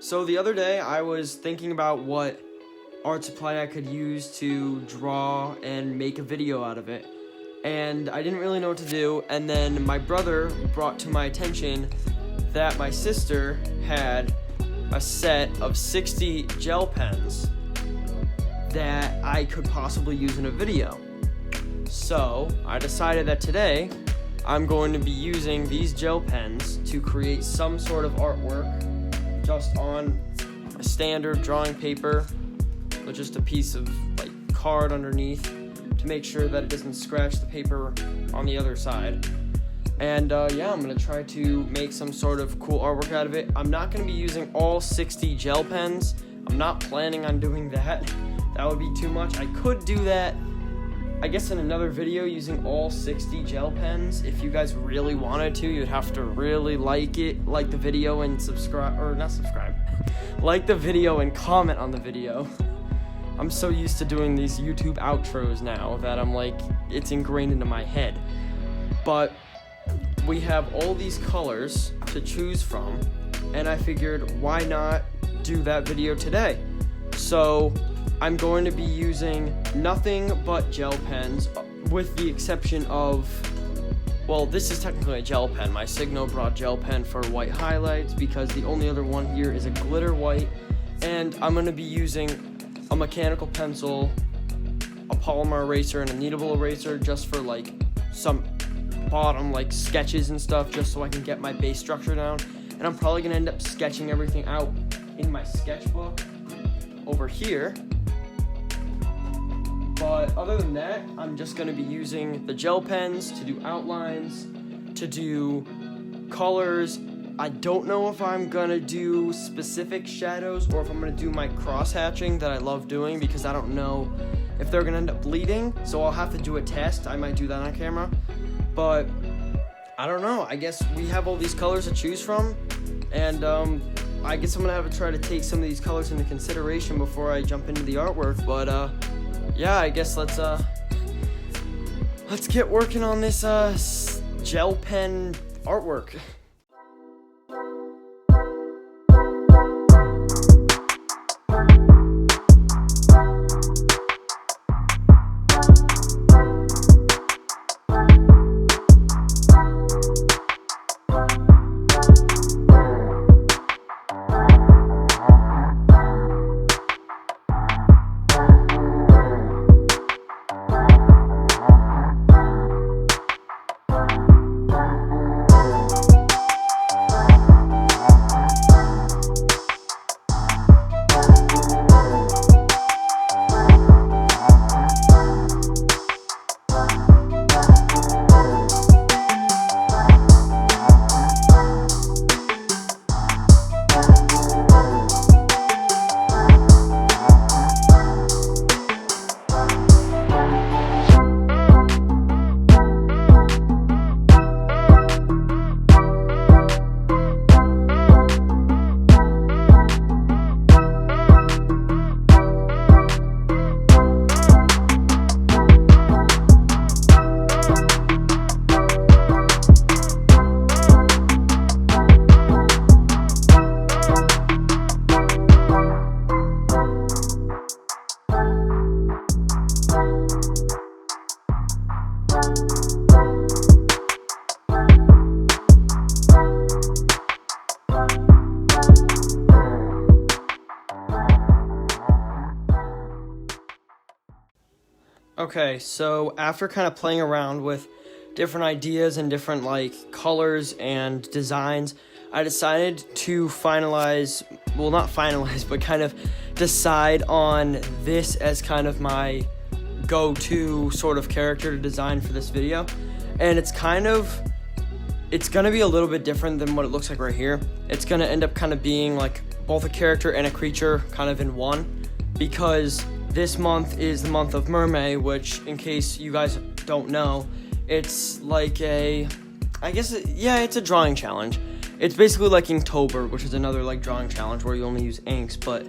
So the other day I was thinking about what art supply I could use to draw and make a video out of it. And I didn't really know what to do, and then my brother brought to my attention that my sister had a set of 60 gel pens that I could possibly use in a video. So I decided that today I'm going to be using these gel pens to create some sort of artwork just on a standard drawing paper with just a piece of like card underneath to make sure that it doesn't scratch the paper on the other side. And yeah, I'm gonna try to make some sort of cool artwork out of it. I'm not gonna be using all 60 gel pens. I'm not planning on doing that. That would be too much. I could do that, I guess, in another video using all 60 gel pens. If you guys really wanted to, you'd have to really like the video and subscribe, or not subscribe, like the video and comment on the video. I'm so used to doing these YouTube outros now that I'm like, it's ingrained into my head. But we have all these colors to choose from, and I figured, why not do that video today? So I'm going to be using nothing but gel pens, with the exception of, well, this is technically a gel pen, my Signo brought gel pen for white highlights, because the only other one here is a glitter white. And I'm going to be using a mechanical pencil, a polymer eraser, and a kneadable eraser just for like some bottom like sketches and stuff, just so I can get my base structure down. And I'm probably going to end up sketching everything out in my sketchbook over here. But other than that, I'm just going to be using the gel pens to do outlines, to do colors. I don't know if I'm going to do specific shadows or if I'm going to do my cross hatching that I love doing, because I don't know if they're going to end up bleeding. So I'll have to do a test. I might do that on camera. But I don't know. I guess we have all these colors to choose from. And I guess I'm going to have to try to take some of these colors into consideration before I jump into the artwork. But yeah, I guess let's get working on this gel pen artwork. Okay, so after kind of playing around with different ideas and different like colors and designs, I decided to finalize, well, not finalize, but kind of decide on this as kind of my go-to sort of character to design for this video. And it's gonna be a little bit different than what it looks like right here. It's gonna end up kind of being like both a character and a creature kind of in one, because this month is the month of Mermaid, which, in case you guys don't know, it's like it's a drawing challenge. It's basically like Inktober, which is another like drawing challenge where you only use inks, but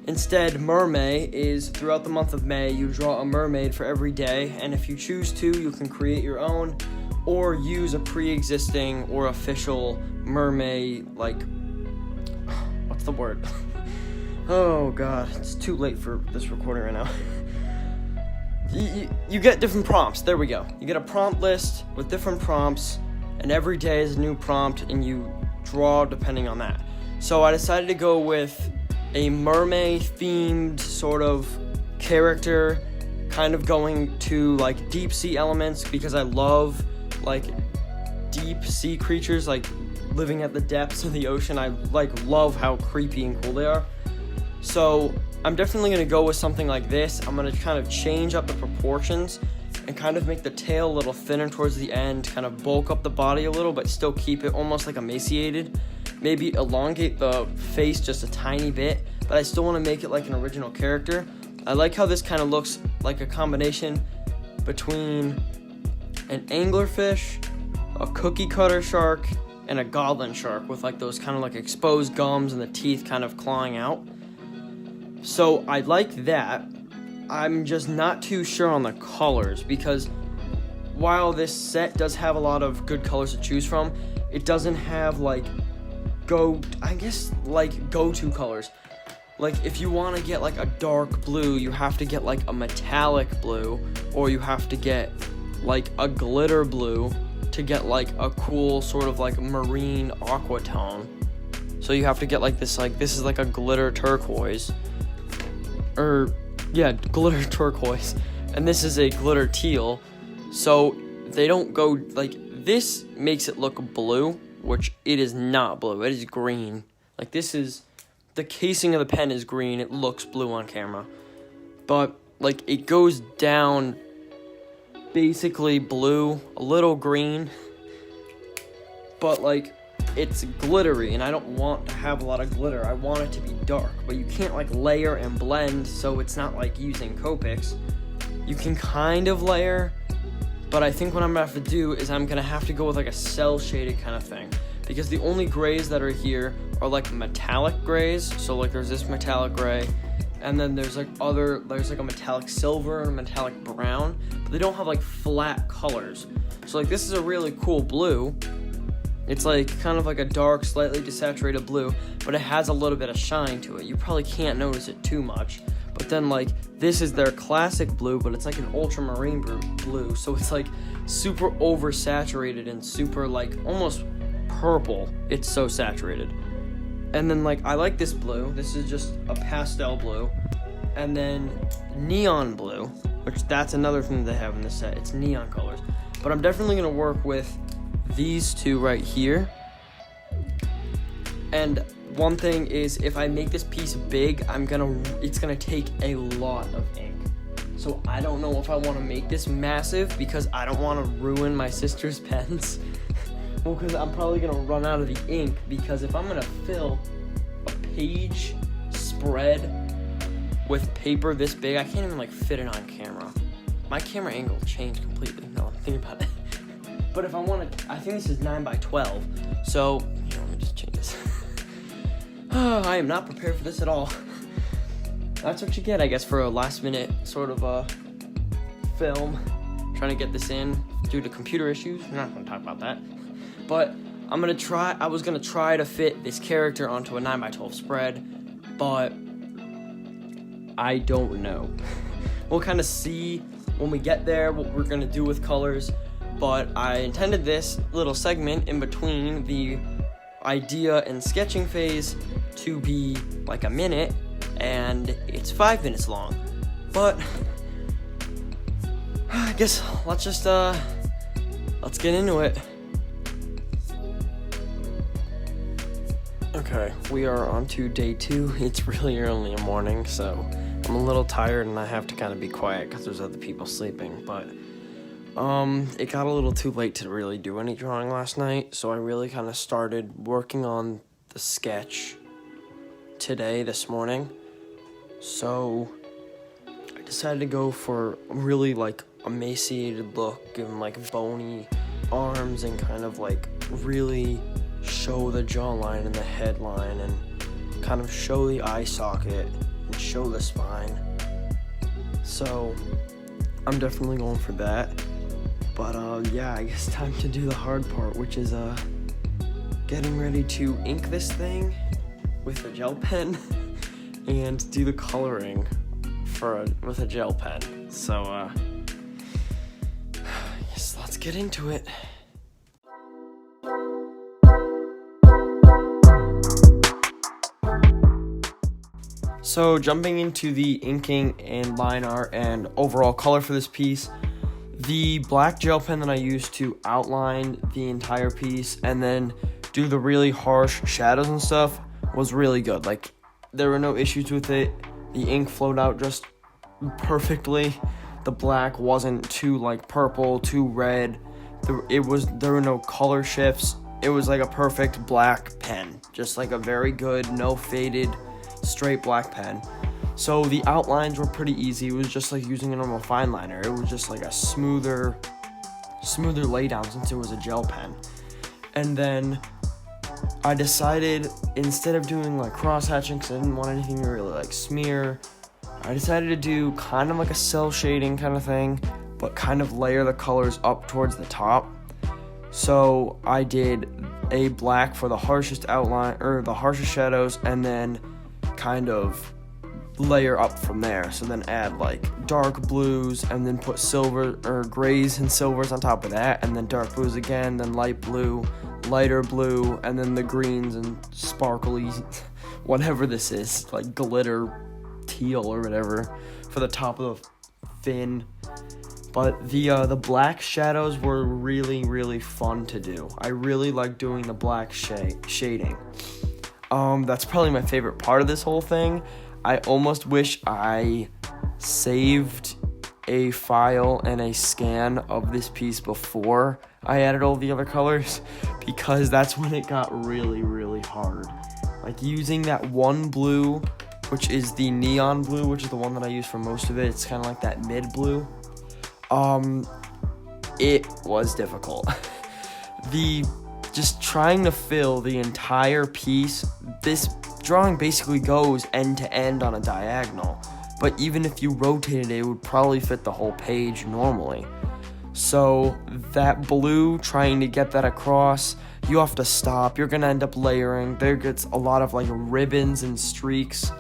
instead Mermaid is throughout the month of May, you draw a mermaid for every day, and if you choose to, you can create your own or use a pre-existing or official mermaid, like, what's the word? Oh god, it's too late for this recording right now. You get different prompts. There we go. You get a prompt list with different prompts, and every day is a new prompt, and you draw depending on that. So I decided to go with a mermaid themed sort of character, kind of going to like deep sea elements, because I love like deep sea creatures, like living at the depths of the ocean. I like love how creepy and cool they are. So I'm definitely going to go with something like this. I'm going to kind of change up the proportions and kind of make the tail a little thinner towards the end, kind of bulk up the body a little, but still keep it almost like emaciated. Maybe elongate the face just a tiny bit, but I still want to make it like an original character. I like how this kind of looks like a combination between an anglerfish, a cookie cutter shark, and a goblin shark with like those kind of like exposed gums and the teeth kind of clawing out. So I like that. I'm just not too sure on the colors, because while this set does have a lot of good colors to choose from, it doesn't have like go-to colors. Like if you want to get like a dark blue, you have to get like a metallic blue, or you have to get like a glitter blue to get like a cool sort of like marine aqua tone. So you have to get like this is like a glitter turquoise. Glitter turquoise, and this is a glitter teal. So they don't go like this. Makes it look blue, which it is not blue. It is green. Like this is the casing of the pen is green. It looks blue on camera, but like it goes down basically blue, a little green, but like it's glittery, and I don't want to have a lot of glitter. I want it to be dark, but you can't like layer and blend, so it's not like using Copics. You can kind of layer, but I think what I'm gonna have to do is I'm gonna have to go with like a cell shaded kind of thing, because the only grays that are here are like metallic grays. So like there's this metallic gray, and then there's like a metallic silver and a metallic brown, but they don't have like flat colors. So like this is a really cool blue. It's like kind of like a dark, slightly desaturated blue, but it has a little bit of shine to it. You probably can't notice it too much. But then like this is their classic blue, but it's like an ultramarine blue. So it's like super oversaturated and super like almost purple. It's so saturated. And then like I like this blue. This is just a pastel blue. And then neon blue, which that's another thing they have in this set. It's neon colors. But I'm definitely going to work with these two right here. And one thing is, if I make this piece big, it's gonna take a lot of ink. So I don't know if I want to make this massive, because I don't want to ruin my sister's pens. Well, because I'm probably gonna run out of the ink, because if I'm gonna fill a page spread with paper this big, I can't even like fit it on camera. My camera angle changed completely. No, I'm thinking about it. But if I want to, I think this is 9x12. So, let me just change this. I am not prepared for this at all. That's what you get, I guess, for a last minute sort of film. Trying to get this in due to computer issues. We're not going to talk about that. But I was going to try to fit this character onto a 9x12 spread, but I don't know. We'll kind of see when we get there what we're going to do with colors. But I intended this little segment in between the idea and sketching phase to be like a minute, and it's 5 minutes long. But I guess let's just let's get into it. Okay, we are on to day 2. It's really early in the morning, so I'm a little tired and I have to kind of be quiet because there's other people sleeping, but it got a little too late to really do any drawing last night, so I really kind of started working on the sketch this morning. So I decided to go for a really like emaciated look and like bony arms, and kind of like really show the jawline and the headline, and kind of show the eye socket and show the spine. So I'm definitely going for that. But yeah, I guess time to do the hard part, which is getting ready to ink this thing with a gel pen and do the coloring with a gel pen. So, yes, let's get into it. So jumping into the inking and line art and overall color for this piece, the black gel pen that I used to outline the entire piece and then do the really harsh shadows and stuff was really good. Like, there were no issues with it. The ink flowed out just perfectly. The black wasn't too like purple, too red. There were no color shifts. It was like a perfect black pen, just like a very good, no faded, straight black pen. So the outlines were pretty easy. It was just like using a normal fine liner. It was just like a smoother laydown since it was a gel pen. And then I decided, instead of doing like cross hatching, because I didn't want anything to really like smear, I decided to do kind of like a cell shading kind of thing, but kind of layer the colors up towards the top. So I did a black for the harshest outline, or the harshest shadows, and then kind of layer up from there. So then add like dark blues and then put silver or grays and silvers on top of that, and then dark blues again, then light blue, lighter blue, and then the greens and sparkly whatever this is, like glitter teal or whatever for the top of the fin. But the black shadows were really fun to do. I really like doing the black shading. That's probably my favorite part of this whole thing. I almost wish I saved a file and a scan of this piece before I added all the other colors, because that's when it got really hard. Like, using that one blue, which is the neon blue, which is the one that I use for most of it. It's kind of like that mid blue. It was difficult. Just trying to fill the entire piece. This drawing basically goes end to end on a diagonal, but even if you rotated it, it would probably fit the whole page normally. So that blue, trying to get that across, you have to stop. You're gonna end up layering. There gets a lot of like ribbons and streaks,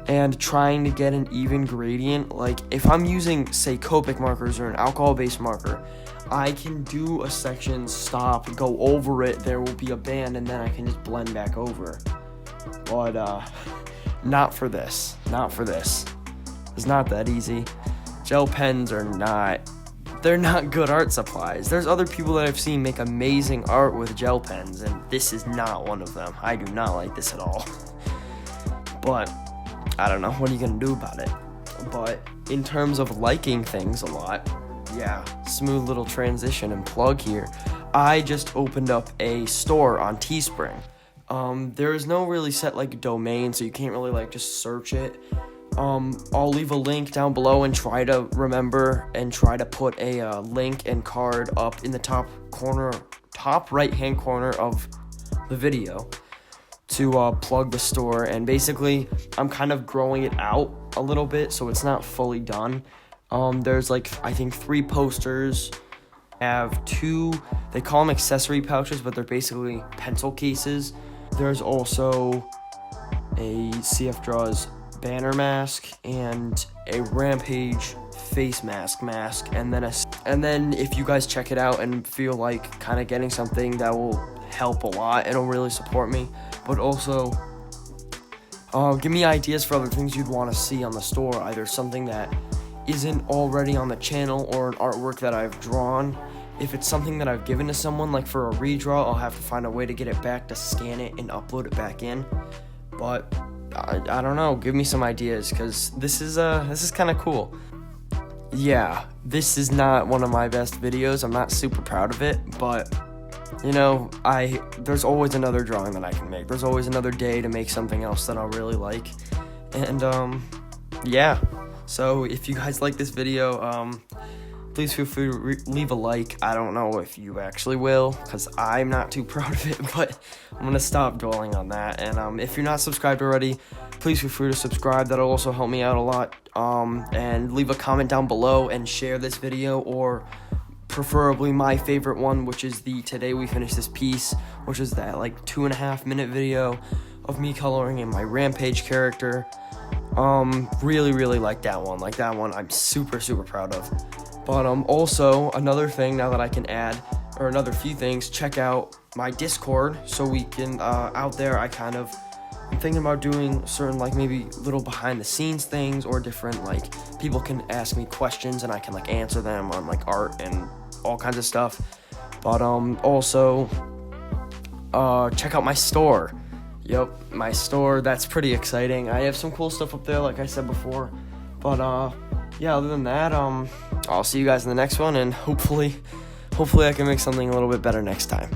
and trying to get an even gradient. Like, if I'm using, say, Copic markers or an alcohol-based marker, I can do a section, stop, go over it, there will be a band, and then I can just blend back over. But, not for this. It's not that easy. Gel pens they're not good art supplies. There's other people that I've seen make amazing art with gel pens, and this is not one of them. I do not like this at all. But I don't know, what are you gonna do about it? But in terms of liking things a lot, yeah, smooth little transition and plug here. I just opened up a store on TeeSpring. There is no really set like domain, so you can't really like just search it. I'll leave a link down below and try to remember and try to put a link and card up in the top right hand corner of the video to plug the store. And basically, I'm kind of growing it out a little bit, so it's not fully done. There's like, I think 3 posters. I have 2, they call them accessory pouches, but they're basically pencil cases. There's also a CF Draws banner mask and a Rampage face mask, and then if you guys check it out and feel like kind of getting something that will help a lot, it'll really support me. But also, give me ideas for other things you'd want to see on the store, either something that isn't already on the channel or an artwork that I've drawn. If it's something that I've given to someone, like for a redraw, I'll have to find a way to get it back, to scan it and upload it back in. But I don't know, give me some ideas, because this is kind of cool. Yeah, this is not one of my best videos. I'm not super proud of it, but you know, there's always another drawing that I can make. There's always another day to make something else that I'll really like. And yeah. So if you guys like this video, please feel free to leave a like. I don't know if you actually will, because I'm not too proud of it, but I'm going to stop dwelling on that. And if you're not subscribed already, please feel free to subscribe. That'll also help me out a lot. And leave a comment down below and share this video, or preferably my favorite one, which is the Today We Finished This Piece, which is that like 2.5 minute video. of me coloring in my Rampage character. Really like that one. Like that one I'm super proud of. But also another thing now that I can add, or another few things, check out my Discord so we can out there I'm thinking about doing certain like maybe little behind the scenes things, or different like people can ask me questions and I can like answer them on like art and all kinds of stuff. But also check out my store. Yep, my store, that's pretty exciting. I have some cool stuff up there like I said before. But yeah, other than that, I'll see you guys in the next one, and hopefully I can make something a little bit better next time.